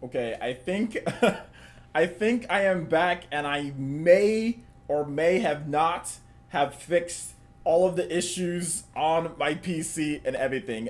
Okay, I think I think I am back, and I may or may have not have fixed all of the issues on my PC and everything.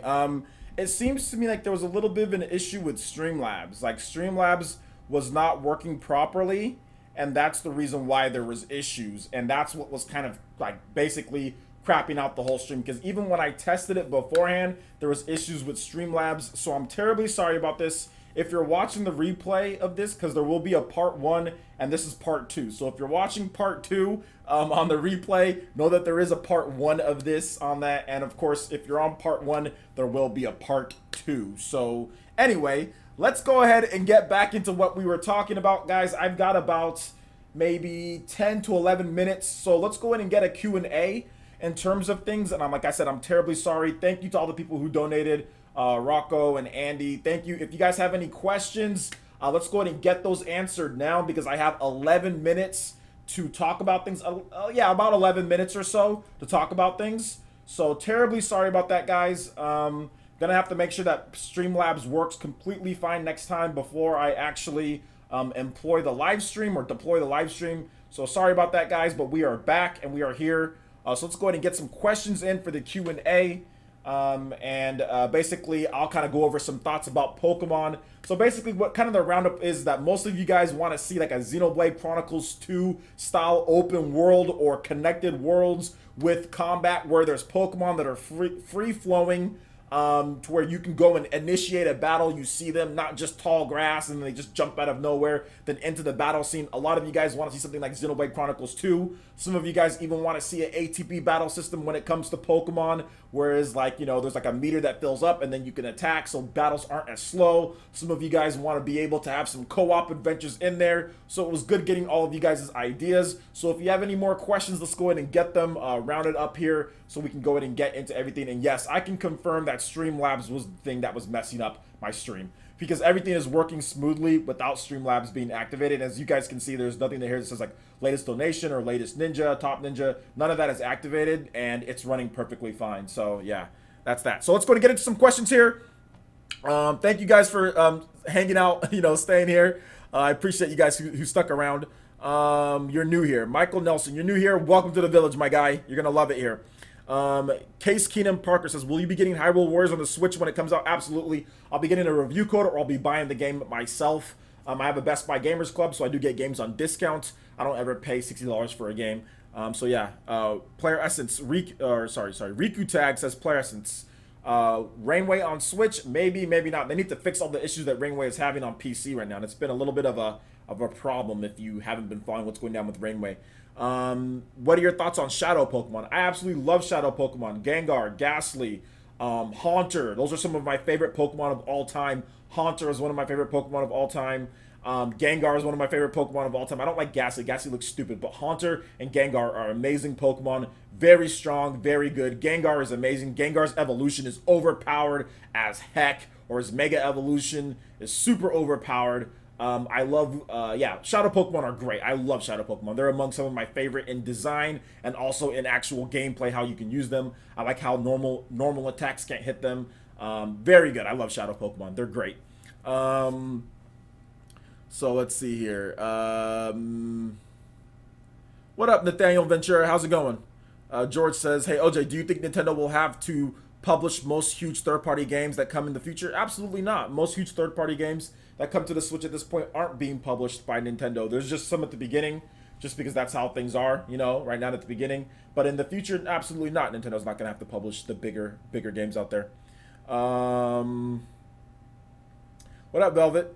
It seems to me like there was a little bit of an issue with Streamlabs. Like Streamlabs was not working properly, and that's the reason why there was issues. And that's what was kind of like basically crapping out the whole stream, because even when I tested it beforehand, there was issues with Streamlabs. So I'm terribly sorry about this. If you're watching the replay of this, because there will be a part one and this is part two. So if you're watching part two on the replay, know that there is a part one of this on that. And of course, if you're on part one, there will be a part two. So anyway, let's go ahead and get back into what we were talking about, guys. I've got about maybe 10 to 11 minutes. So let's go ahead and get a Q&A in terms of things. And like I said, I'm terribly sorry. Thank you to all the people who donated. Rocco and Andy, thank you. If you guys have any questions, let's go ahead and get those answered now, because I have 11 minutes to talk about things. Yeah, about 11 minutes or so to talk about things. So terribly sorry about that, guys. Gonna have to make sure that Streamlabs works completely fine next time before I actually employ the live stream or deploy the live stream. So sorry about that, guys, but we are back and we are here. So let's go ahead and get some questions in for the Q&A. Basically, I'll kind of go over some thoughts about Pokemon. So basically, what kind of the roundup is that most of you guys want to see like a Xenoblade Chronicles 2 style open world or connected worlds with combat where there's Pokemon that are free flowing, to where you can go and initiate a battle. You see them, not just tall grass and they just jump out of nowhere then into the battle scene. A lot of you guys want to see something like Xenoblade Chronicles 2. Some of you guys even want to see an ATP battle system when it comes to Pokemon, whereas like, you know, there's like a meter that fills up and then you can attack so battles aren't as slow. Some of you guys want to be able to have some co-op adventures in there. So it was good getting all of you guys' ideas. So if you have any more questions, let's go ahead and get them rounded up here so we can go ahead and get into everything. And yes, I can confirm that Streamlabs was the thing that was messing up my stream, because everything is working smoothly without Streamlabs being activated. As you guys can see, there's nothing here that says like latest donation or latest ninja, top ninja. None of that is activated and it's running perfectly fine. So yeah, that's that. So let's go to get into some questions here. Thank you guys for hanging out, you know, staying here. I appreciate you guys who stuck around. You're new here. Michael Nelson, you're new here. Welcome to the village, my guy. You're going to love it here. Case Keenum Parker says, will you be getting Hyrule Warriors on the Switch when it comes out? Absolutely. I'll be getting a review code or I'll be buying the game myself. I have a Best Buy Gamers Club, so I do get games on discount. I don't ever pay $60 for a game. So yeah, PlayerEssence, Riku Tag says PlayerEssence. Rainway on Switch, maybe, maybe not. They need to fix all the issues that Rainway is having on PC right now. And it's been a little bit of a problem if you haven't been following what's going down with Rainway. What are your thoughts on Shadow Pokemon? I absolutely love Shadow Pokemon. Gengar, Ghastly, Haunter. Those are some of my favorite Pokemon of all time. Haunter is one of my favorite Pokemon of all time. Gengar is one of my favorite Pokemon of all time. I don't like Ghastly. Ghastly looks stupid, but Haunter and Gengar are amazing Pokemon. Very strong, very good. Gengar is amazing. Gengar's evolution is overpowered as heck, or his Mega Evolution is super overpowered. I love, yeah, Shadow Pokemon are great. I love Shadow Pokemon. They're among some of my favorite in design and also in actual gameplay, how you can use them. I like how normal attacks can't hit them. Very good. I love Shadow Pokemon. They're great. So let's see here. What up, Nathaniel Ventura? How's it going? George says, hey, OJ, do you think Nintendo will have to publish most huge third-party games that come in the future? Absolutely not. Most huge third-party games that come to the Switch at this point aren't being published by Nintendo. There's just some at the beginning, just because that's how things are, you know, right now at the beginning. But in the future, absolutely not. Nintendo's not going to have to publish the bigger games out there. What up, Velvet?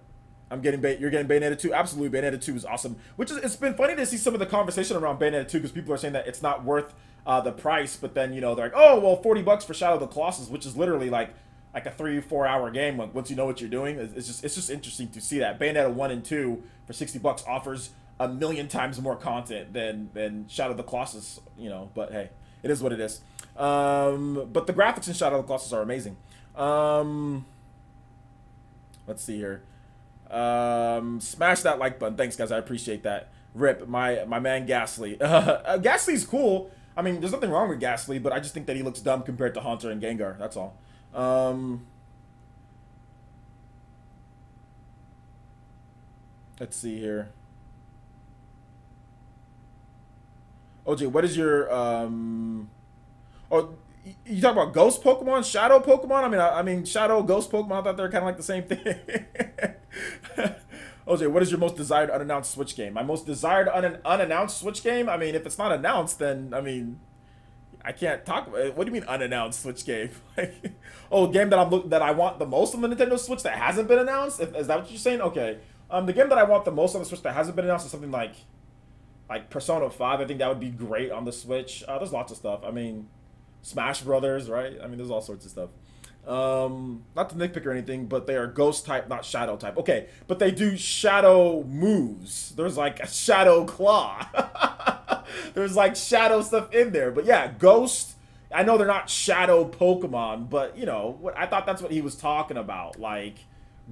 I'm getting you're getting Bayonetta 2. Absolutely, Bayonetta 2 is awesome. Which is, it's been funny to see some of the conversation around Bayonetta 2, because people are saying that it's not worth the price, but then, you know, they're like, oh, well, $40 for Shadow of the Colossus, which is literally like a 3-4 hour game. Like, once you know what you're doing, it's just interesting to see that Bayonetta 1 and 2 for $60 offers a million times more content than Shadow of the Colossus, you know. But hey, it is what it is. But the graphics in Shadow of the Colossus are amazing. Let's see here. Smash that like button. Thanks, guys. I appreciate that. Rip, my man Ghastly. Ghastly's cool. I mean, there's nothing wrong with Ghastly, but I just think that he looks dumb compared to Haunter and Gengar. That's all. Let's see here. OJ, what is your oh, you talk about ghost Pokemon, shadow Pokemon? I mean shadow ghost Pokemon. I thought they're kind of like the same thing. OJ, what is your most desired unannounced Switch game? My most desired unannounced Switch game? I mean, if it's not announced, then I mean, I can't talk about it. What do you mean unannounced Switch game? Like, oh, game that I want the most on the Nintendo Switch that hasn't been announced? Is that what you're saying? Okay. The game that I want the most on the Switch that hasn't been announced is something like Persona 5. I think that would be great on the Switch. There's lots of stuff. I mean, Smash Brothers, right? I mean, there's all sorts of stuff. Not to nitpick or anything, but they are ghost type, not shadow type. Okay, but they do shadow moves. There's like a shadow claw. There's like shadow stuff in there. But yeah, ghost. I know they're not shadow Pokemon, but you know, I thought that's what he was talking about. Like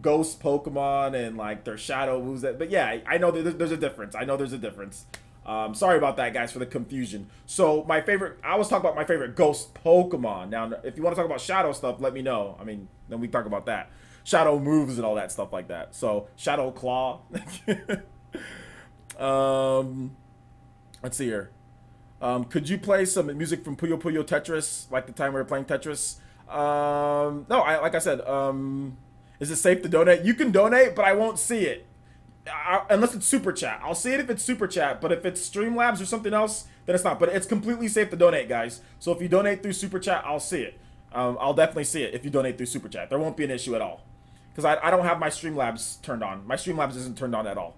ghost Pokemon and like their shadow moves. But yeah, I know there's a difference. I know there's a difference. Sorry about that, guys, for the confusion. So my favorite, I was talking about my favorite ghost Pokemon. Now, if you want to talk about shadow stuff, let me know. I mean, then we talk about that. Shadow moves and all that stuff like that. So Shadow Claw. Let's see here. Could you play some music from Puyo Puyo Tetris, like the time we were playing Tetris? No, like I said, is it safe to donate? You can donate, but I won't see it. Unless it's super chat. I'll see it if it's super chat, but if it's Streamlabs or something else, then it's not. But it's completely safe to donate, guys. So if you donate through super chat, I'll see it. I'll definitely see it if you donate through super chat. There won't be an issue at all, because I don't have my Streamlabs turned on. My Streamlabs isn't turned on at all.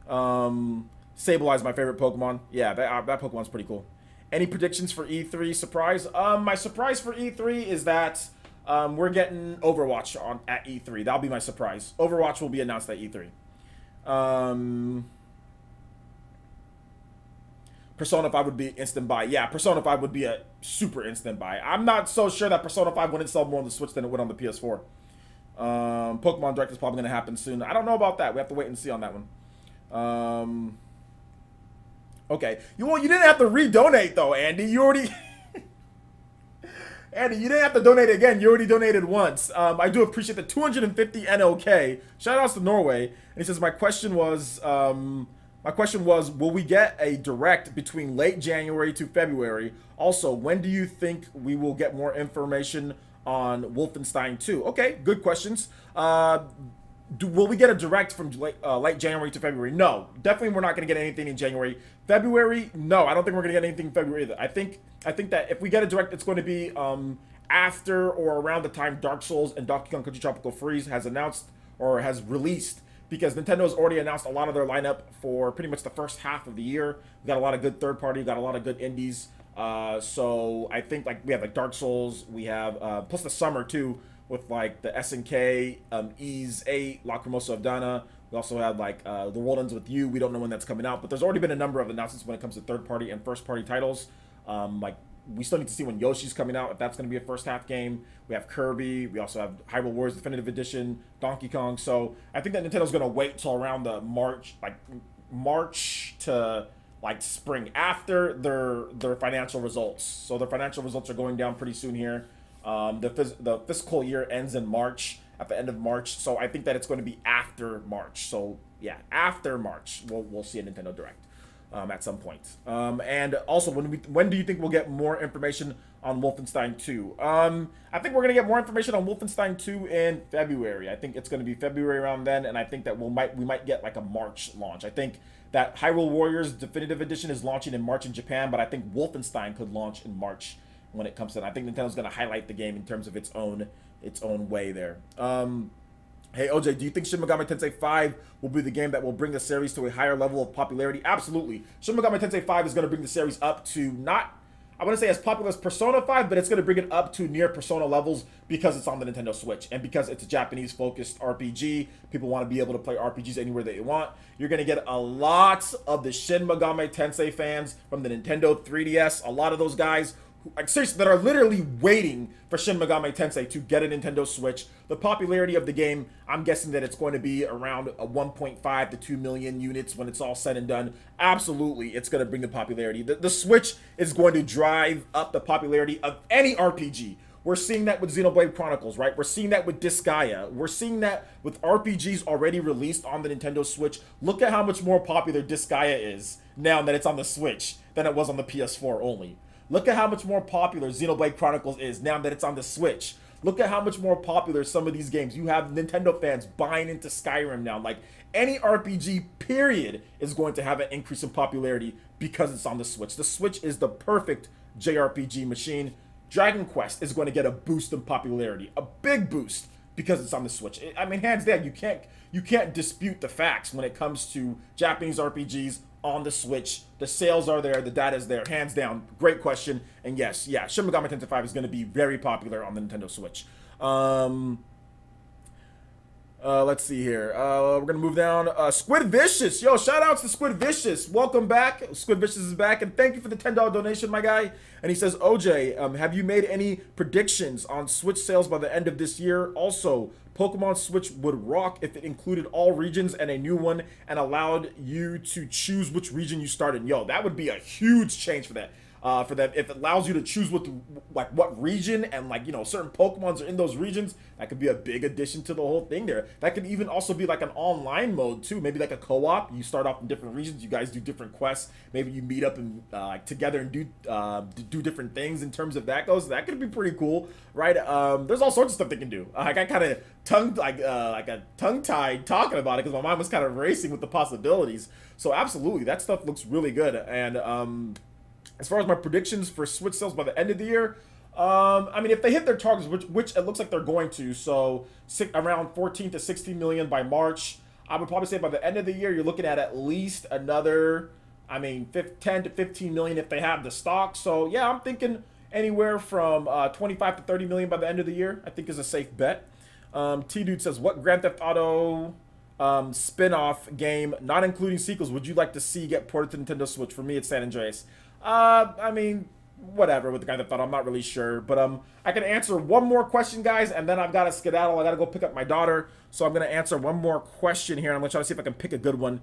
Sableye, my favorite Pokemon. Yeah, that Pokemon's pretty cool. Any predictions for E3 surprise? My surprise for E3 is that we're getting Overwatch at E3. That'll be my surprise. Overwatch will be announced at E3. Persona 5 would be instant buy. Yeah, Persona 5 would be a super instant buy. I'm not so sure that Persona 5 wouldn't sell more on the Switch than it would on the PS4. Pokemon Direct is probably going to happen soon. I don't know about that. We have to wait and see on that one. Okay. You didn't have to redonate though, Andy. You already... Andy, you didn't have to donate again. You already donated once. I do appreciate the 250 NOK. Shout outs to Norway. And he says, my question was, will we get a direct between late January to February? Also, when do you think we will get more information on Wolfenstein 2? Okay, good questions. Will we get a direct from late January to February? No, definitely we're not going to get anything in January. February, no, I don't think we're going to get anything in February either. I think that if we get a direct, it's going to be after or around the time Dark Souls and Donkey Kong Country Tropical Freeze has announced or has released, because Nintendo's already announced a lot of their lineup for pretty much the first half of the year. We got a lot of good third party, got a lot of good indies. So I think like we have like Dark Souls, we have plus the summer too, with like the SNK, Ease 8, Lacrimosa of Dana. We also have like The World Ends With You. We don't know when that's coming out, but there's already been a number of announcements when it comes to third party and first party titles. Like we still need to see when Yoshi's coming out, if that's going to be a first half game. We have Kirby. We also have Hyrule Warriors Definitive Edition, Donkey Kong. So I think that Nintendo's going to wait till around the March to like spring after their financial results. So their financial results are going down pretty soon here. The fiscal year ends in March, at the end of March, so I think that it's going to be after March. So yeah, after March, we'll see a Nintendo Direct at some point. And also, when do you think we'll get more information on Wolfenstein 2? I think we're gonna get more information on Wolfenstein 2 in February. I think it's gonna be February around then, and I think that we might get like a March launch. I think that Hyrule Warriors Definitive Edition is launching in March in Japan, but I think Wolfenstein could launch in March when it comes to that. I think Nintendo's going to highlight the game in terms of its own way there. Hey, OJ, do you think Shin Megami Tensei 5 will be the game that will bring the series to a higher level of popularity? Absolutely. Shin Megami Tensei 5 is going to bring the series up to not, I want to say as popular as Persona 5, but it's going to bring it up to near Persona levels because it's on the Nintendo Switch and because it's a Japanese-focused RPG. People want to be able to play RPGs anywhere they want. You're going to get a lot of the Shin Megami Tensei fans from the Nintendo 3DS, a lot of those guys like seriously, that are literally waiting for Shin Megami Tensei to get a Nintendo Switch. The popularity of the game, I'm guessing that it's going to be around a 1.5 to 2 million units when it's all said and done. Absolutely, it's going to bring the popularity. The Switch is going to drive up the popularity of any RPG, We're seeing that with Xenoblade Chronicles, right? We're seeing that with Disgaea. We're seeing that with RPGs already released on the Nintendo Switch. Look at how much more popular Disgaea is now that it's on the Switch than it was on the PS4 only. Look at how much more popular Xenoblade Chronicles is now that it's on the Switch. Look at how much more popular some of these games. You have Nintendo fans buying into Skyrim now. Like, any RPG, period, is going to have an increase in popularity because it's on the Switch. The Switch is the perfect JRPG machine. Dragon Quest is going to get a boost in popularity, a big boost, because it's on the Switch. I mean, hands down, you can't dispute the facts when it comes to Japanese RPGs on the Switch. The sales are there, the data is there, hands down. Great question. And yes, yeah, Shin Megami Tensei 5 is going to be very popular on the Nintendo Switch. Let's see here. We're going to move down. Squid Vicious. Yo, shout outs to Squid Vicious. Welcome back. Squid Vicious is back. And thank you for the $10 donation, my guy. And he says, OJ, have you made any predictions on Switch sales by the end of this year? Also, Pokemon Switch would rock if it included all regions and a new one and allowed you to choose which region you start in. Yo, that would be a huge change for that. If it allows you to choose what region and, like, you know, certain Pokemons are in those regions, that could be a big addition to the whole thing there. That could even also be like an online mode too, maybe like a co-op. You start off in different regions, you guys do different quests, maybe you meet up and like together and do different things in terms of that goes. That could be pretty cool, right? There's all sorts of stuff they can do. I got kind of tongue-tied talking about it because my mind was kind of racing with the possibilities. So absolutely, that stuff looks really good. And as far as my predictions for Switch sales by the end of the year, I mean, if they hit their targets, which it looks like they're going to, so around 14 to 16 million by March, I would probably say by the end of the year, you're looking at least another, I mean, 10 to 15 million if they have the stock. So yeah, I'm thinking anywhere from 25 to 30 million by the end of the year, I think is a safe bet. T-Dude says, what Grand Theft Auto spin-off game, not including sequels, would you like to see get ported to Nintendo Switch? For me, it's San Andreas. I mean, whatever with the Grand Theft Auto, I'm not really sure. But I can answer one more question, guys, and then I've got to skedaddle. I got to go pick up my daughter. So I'm going to answer one more question here. I'm going to try to see if I can pick a good one.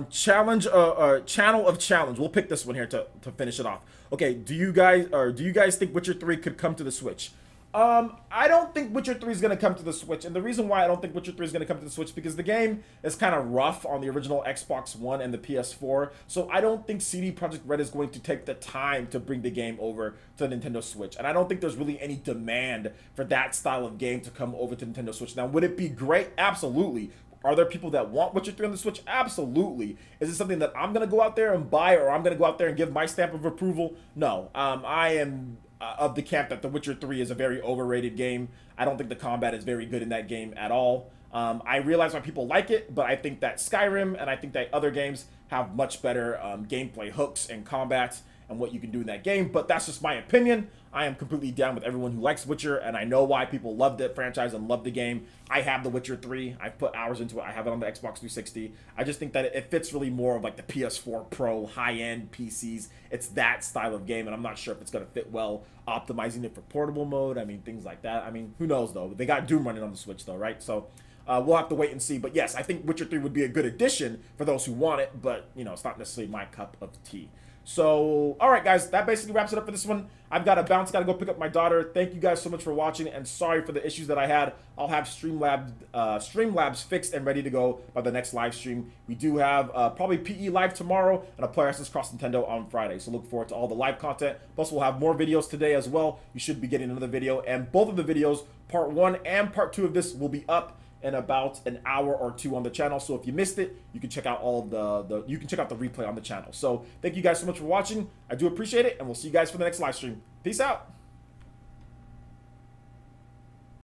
Channel of Challenge. We'll pick this one here to finish it off. Okay, do you guys think Witcher 3 could come to the Switch? I don't think Witcher 3 is going to come to the Switch, and the reason why I don't think Witcher 3 is going to come to the Switch is because the game is kind of rough on the original Xbox One and the PS4, so I don't think CD Projekt Red is going to take the time to bring the game over to the Nintendo Switch, and I don't think there's really any demand for that style of game to come over to Nintendo Switch. Now, would it be great? Absolutely. Are there people that want Witcher 3 on the Switch? Absolutely. Is it something that I'm going to go out there and buy, or I'm going to go out there and give my stamp of approval? No. I am of the camp that The Witcher 3 is a very overrated game. I don't think the combat is very good in that game at all. I realize why people like it, but I think that Skyrim and I think that other games have much better gameplay hooks and combat and what you can do in that game, but that's just my opinion. I am completely down with everyone who likes Witcher, and I know why people love the franchise and love the game. I have The Witcher 3. I've put hours into it. I have it on the Xbox 360. I just think that it fits really more of like the PS4 Pro high-end PCs. It's that style of game, and I'm not sure if it's going to fit well optimizing it for portable mode. I mean, things like that. I mean, who knows, though? They got Doom running on the Switch, though, right? So we'll have to wait and see. But yes, I think Witcher 3 would be a good addition for those who want it, but, you know, it's not necessarily my cup of tea. So, all right, guys, that basically wraps it up for this one. I've got to bounce, got to go pick up my daughter. Thank you guys so much for watching, and sorry for the issues that I had. I'll have Streamlabs fixed and ready to go by the next live stream. We do have probably PE live tomorrow and a PlayerEssence Cross Nintendo on Friday. So look forward to all the live content. Plus, we'll have more videos today as well. You should be getting another video, and both of the videos, part 1 and part 2 of this, will be up in about an hour or two on the channel. So if you missed it, you can check out all of you can check out the replay on the channel. So thank you guys so much for watching. I do appreciate it, and we'll see you guys for the next live stream. Peace out.